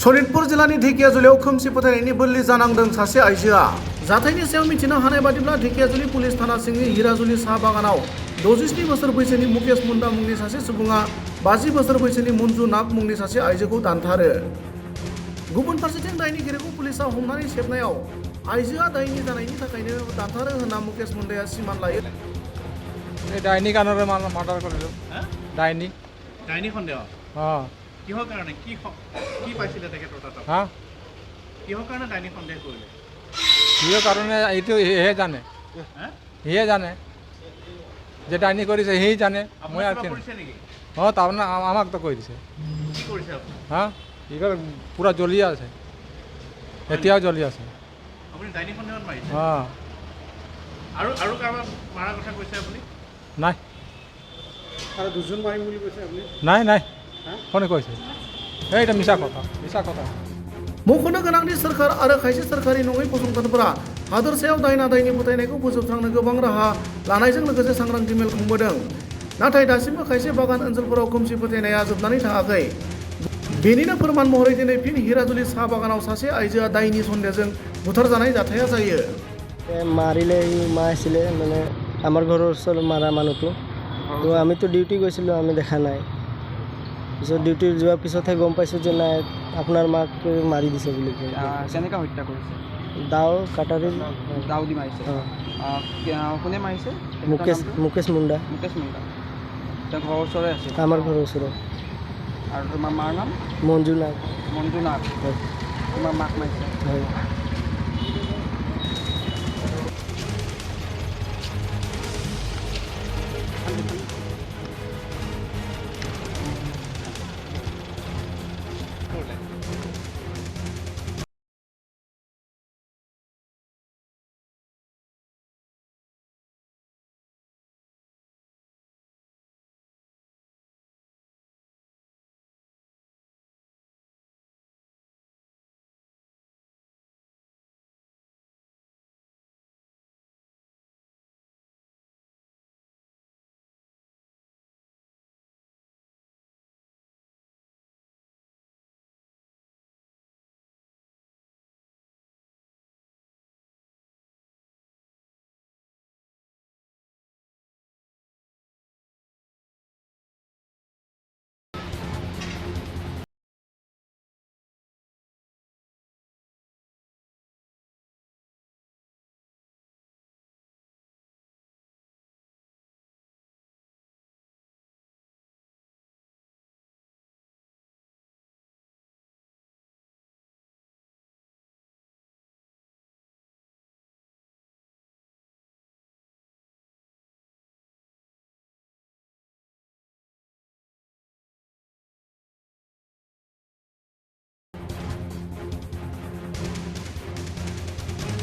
सनितपुर जिल्लानि ढेकियाजुलियाव खोमसि फोथायनायनि बोलि जानांदों सासे आइजोआ। जाथायनि सायाव मिथिनो हानाय बादिब्ला ढेकियाजुलि पुलिस थाना सिंनि हिराजुलि साहा बागानाव 67 बोसोर बैसोनि मुकेश मुंडा मुंनि सासे सुबुङा 50 बोसोर बैसोनि मन्जु नाग मुंनि सासे आइजोखौ दानथारो। गुबुन फारसेथिं दायनिगिरिखौ पुलिसआ हमनानै सेबनायाव आइजोआ दायनि जानायनि थाखायनो दानथारो होनना मुकेश मुंडाया सिमान लायो। ডাইনি কাণৰে মাৰ্ডাৰ কৰিলোঁ। ডাইনি ডাইনি সন্দেহ অঁ কিহৰ কাৰণে কি পাইছিলে তেখেতৰ তাত হা কিহৰ কাৰণে ডাইনি সন্দেহ কৰিলে কিহৰ কাৰণে এইটো সিহে জানে সিহে জানে যে ডাইনি কৰিছে সি জানে মই আৰু কি কৰিছে নেকি অঁ তাৰমানে আমাক তো কৈ দিছে কি কৰিছে আপুনি হা এইবাৰ পূৰা জ্বলি আছে এতিয়াও জ্বলি আছে আপুনি ডাইনি সন্দেহত মাৰিছে অঁ আৰু কাৰোবাক মাৰাৰ কথা কৈছে আপুনি নাই আৰু দুজন মাৰিম বুলি কৈছে আপুনি নাই নাই কোনে কৈছে এইটা মিছা কথা मख'नो गोनांदि सोरखार आरो खायसे सोरखारि नङै फसंथानफोरा हादोरसायाव दायना दायनि फोथायनायखौ फोजोबस्रांनो गोबां राहा लानायजों लोगोसे सांग्रांथि मेल खुंबोदों। नाथाय दासिमबो खायसे बागान ओनसोलफोराव खोमसि फोथायनाया जोबनानै थाङाखै। बेनिनो फोरमान महरै दिनै फिन हिराजुलि साहा बागानाव सासे आइजोआ दायनि सन्देहजों बुथारजानाय जाथाया जायो। মাৰিলে মা আছিলে মানে আমাৰ ঘৰৰ ওচৰত মাৰা মানুহটো তো আমিতো ডিউটি গৈছিলোঁ আমি দেখা নাই পিছত ডিউটি যোৱাৰ পিছতহে গম পাইছোঁ যে নাই আপোনাৰ মাক মাৰি দিছে বুলি কেনেকৈ হত্যা কৰিছে দাও কাটাৰী দাও দি মাৰিছে কোনে মাৰিছে মুকেশ মুণ্ডা মুকেশ মুণ্ডা তেওঁ ঘৰৰ ওচৰৰে আছে আমাৰ ঘৰৰ ওচৰত আৰু তোমাৰ মাৰ নাম মঞ্জু নাগ মঞ্জু নাগ তোমাৰ মাক মাৰিছে হয়